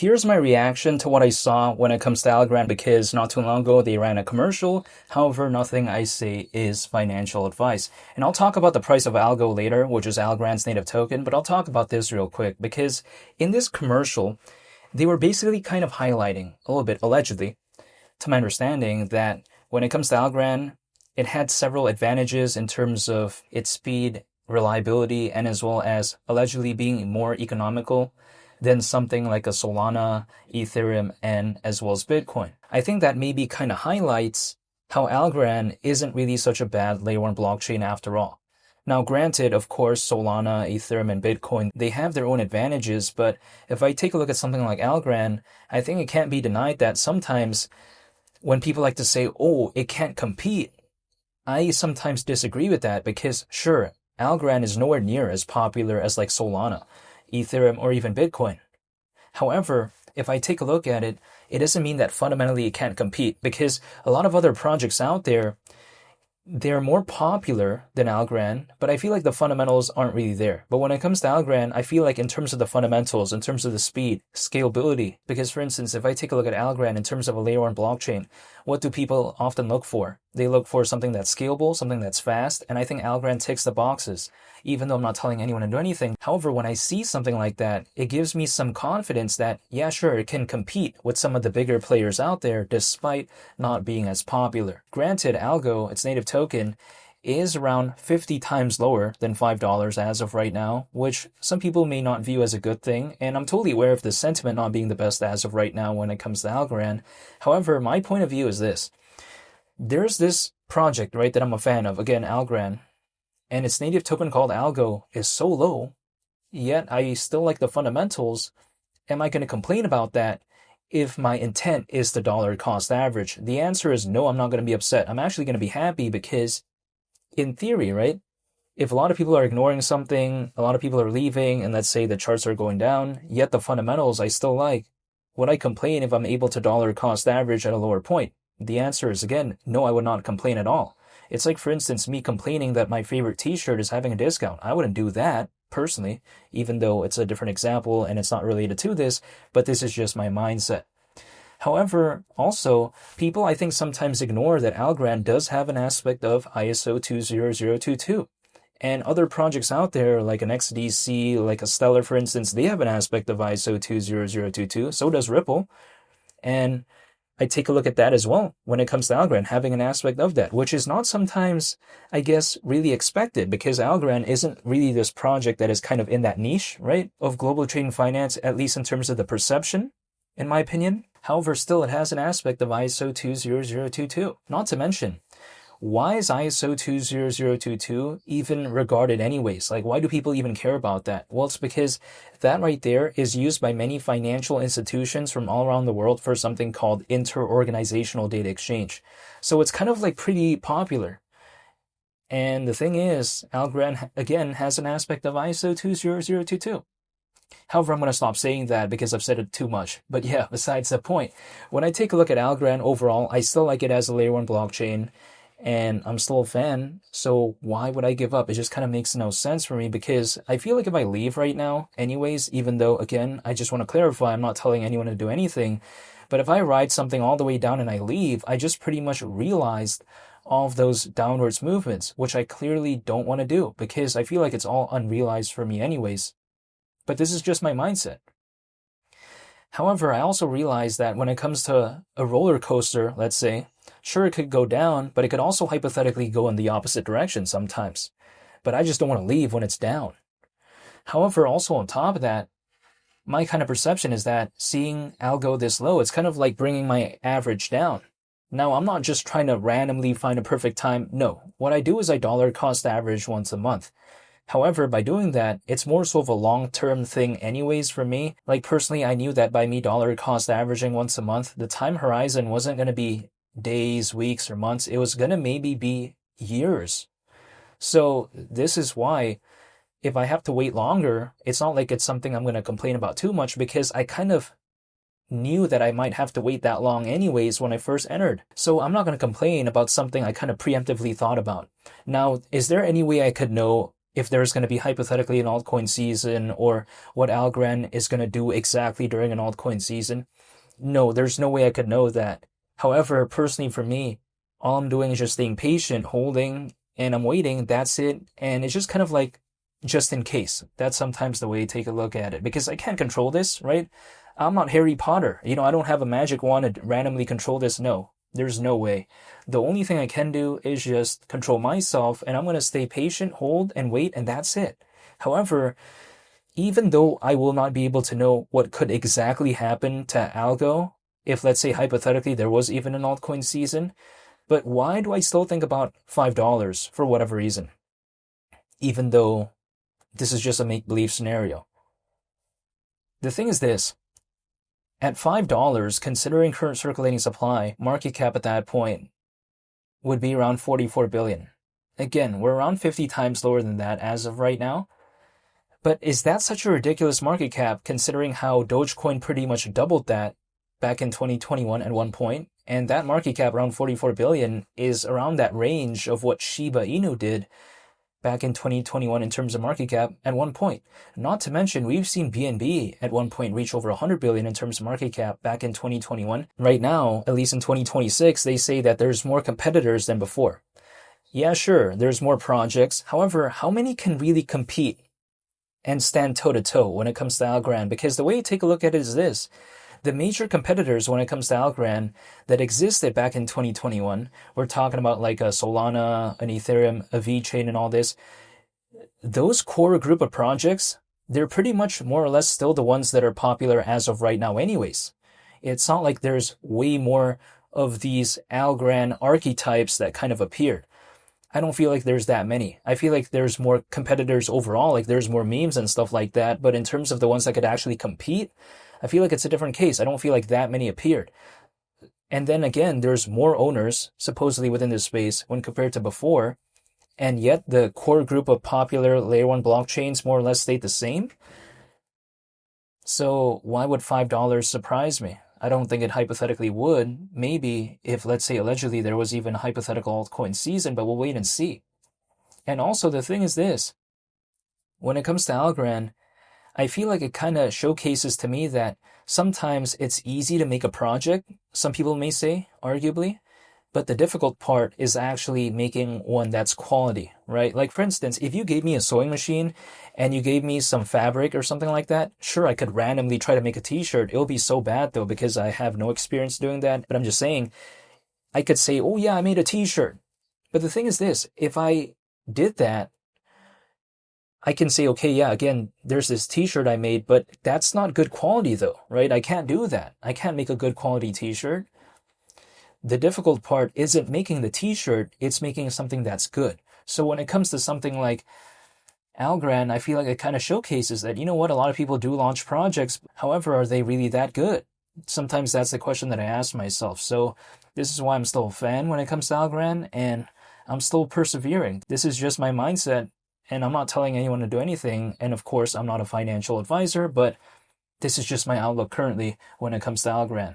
Here's my reaction to what I saw when it comes to Algorand because not too long ago they ran a commercial. However, nothing I say is financial advice. And I'll talk about the price of ALGO later, which is Algorand's native token, but I'll talk about this real quick because in this commercial, they were basically kind of highlighting a little bit, allegedly, to my understanding, that when it comes to Algorand, it had several advantages in terms of its speed, reliability, and as well as allegedly being more economical than something like a Solana, Ethereum, and as well as Bitcoin. I think that maybe kind of highlights how Algorand isn't really such a bad layer 1 blockchain after all. Now, granted, of course, Solana, Ethereum, and Bitcoin, they have their own advantages, but if I take a look at something like Algorand, I think it can't be denied that sometimes when people like to say, oh, it can't compete, I sometimes disagree with that because, sure, Algorand is nowhere near as popular as like Solana, Ethereum, or even Bitcoin. However, if I take a look at it, it doesn't mean that fundamentally it can't compete because a lot of other projects out there, they're more popular than Algorand, but I feel like the fundamentals aren't really there. But when it comes to Algorand, I feel like in terms of the fundamentals, in terms of the speed, scalability, because for instance, if I take a look at Algorand in terms of a layer 1 blockchain, what do people often look for? They look for something that's scalable, something that's fast, and I think Algorand ticks the boxes, even though I'm not telling anyone to do anything. However, when I see something like that, it gives me some confidence that, yeah, sure, it can compete with some of the bigger players out there despite not being as popular. Granted, ALGO, its native token, is around 50 times lower than $5 as of right now, which some people may not view as a good thing, and I'm totally aware of the sentiment not being the best as of right now when it comes to Algorand. However, my point of view is this. There's this project, right, that I'm a fan of, again, Algorand, and its native token called ALGO is so low, yet I still like the fundamentals. Am I going to complain about that if my intent is the dollar cost average? The answer is no, I'm not going to be upset. I'm actually going to be happy because in theory, right, if a lot of people are ignoring something, a lot of people are leaving, and let's say the charts are going down, yet the fundamentals I still like, would I complain if I'm able to dollar cost average at a lower point? The answer is, again, no, I would not complain at all. It's like, for instance, me complaining that my favorite t-shirt is having a discount. I wouldn't do that, personally, even though it's a different example and it's not related to this, but this is just my mindset. However, also, people I think sometimes ignore that Algorand does have an aspect of ISO 20022. And other projects out there, like an XDC, like a Stellar, for instance, they have an aspect of ISO 20022. So does Ripple. And I take a look at that as well when it comes to Algorand, having an aspect of that, which is not sometimes, I guess, really expected because Algorand isn't really this project that is kind of in that niche, right, of global trading finance, at least in terms of the perception, in my opinion. However, still, it has an aspect of ISO 20022. Not to mention, why is ISO 20022 even regarded anyways? Like, why do people even care about that? Well, it's because that right there is used by many financial institutions from all around the world for something called inter-organizational data exchange. So it's kind of like pretty popular. And the thing is, Algorand, again, has an aspect of ISO 20022. However, I'm going to stop saying that because I've said it too much. But yeah, besides the point, when I take a look at Algorand overall, I still like it as a layer 1 blockchain. And I'm still a fan, so why would I give up? It just kind of makes no sense for me because I feel like if I leave right now, anyways, even though, again, I just want to clarify, I'm not telling anyone to do anything, but if I ride something all the way down and I leave, I just pretty much realized all of those downwards movements, which I clearly don't want to do because I feel like it's all unrealized for me anyways. But this is just my mindset. However, I also realize that when it comes to a roller coaster, let's say, sure, it could go down, but it could also hypothetically go in the opposite direction sometimes. But I just don't want to leave when it's down. However, also on top of that, my kind of perception is that seeing ALGO this low, it's kind of like bringing my average down. Now, I'm not just trying to randomly find a perfect time. No, what I do is I dollar cost average once a month. However, by doing that, it's more so of a long-term thing anyways for me. Like personally, I knew that by me dollar cost averaging once a month, the time horizon wasn't going to be days, weeks, or months. It was going to maybe be years. So this is why if I have to wait longer, it's not like it's something I'm going to complain about too much because I kind of knew that I might have to wait that long anyways when I first entered. So I'm not going to complain about something I kind of preemptively thought about. Now, is there any way I could know if there's going to be hypothetically an altcoin season or what Algorand is going to do exactly during an altcoin season. No, there's no way I could know that. However, personally for me, all I'm doing is just staying patient, holding, and I'm waiting. That's it. And it's just kind of like just in case. That's sometimes the way I take a look at it because I can't control this, right? I'm not Harry Potter. I don't have a magic wand to randomly control this. No, there's no way. The only thing I can do is just control myself, and I'm going to stay patient, hold, and wait, and that's it. However, even though I will not be able to know what could exactly happen to Algo, if let's say hypothetically there was even an altcoin season, but why do I still think about $5 for whatever reason? Even though this is just a make-believe scenario. The thing is this. At $5, considering current circulating supply, market cap at that point would be around 44 billion. Again, we're around 50 times lower than that as of right now. But is that such a ridiculous market cap considering how Dogecoin pretty much doubled that back in 2021 at one point? And that market cap around 44 billion is around that range of what Shiba Inu did back in 2021 in terms of market cap at one point. Not to mention, we've seen BNB at one point reach over 100 billion in terms of market cap back in 2021. Right now, at least in 2026, they say that there's more competitors than before. Yeah, sure, there's more projects. However, how many can really compete and stand toe-to-toe when it comes to Algorand? Because the way you take a look at it is this. The major competitors when it comes to Algorand that existed back in 2021, we're talking about like a Solana, an Ethereum, a VeChain, and all this. Those core group of projects, they're pretty much more or less still the ones that are popular as of right now anyways. It's not like there's way more of these Algorand archetypes that kind of appeared. I don't feel like there's that many. I feel like there's more competitors overall, like there's more memes and stuff like that, but in terms of the ones that could actually compete, I feel like it's a different case. I don't feel like that many appeared. And then again, there's more owners supposedly within this space when compared to before, and yet the core group of popular layer 1 blockchains more or less stayed the same. So why would $5 surprise me? I don't think it hypothetically would. Maybe if, let's say, allegedly there was even a hypothetical altcoin season, but we'll wait and see. And also the thing is this. When it comes to Algorand, I feel like it kind of showcases to me that sometimes it's easy to make a project, some people may say, arguably, but the difficult part is actually making one that's quality, right? Like for instance, if you gave me a sewing machine and you gave me some fabric or something like that, sure, I could randomly try to make a t-shirt. It'll be so bad though because I have no experience doing that. But I'm just saying, I could say, oh yeah, I made a t-shirt. But the thing is this, if I did that, I can say, okay, yeah, again, there's this t-shirt I made, but that's not good quality though, right? I can't do that. I can't make a good quality t-shirt. The difficult part isn't making the t-shirt, it's making something that's good. So when it comes to something like Algorand, I feel like it kind of showcases that, you know what, a lot of people do launch projects. However, are they really that good? Sometimes that's the question that I ask myself. So this is why I'm still a fan when it comes to Algorand, and I'm still persevering. This is just my mindset. And I'm not telling anyone to do anything. And of course, I'm not a financial advisor, but this is just my outlook currently when it comes to Algorand.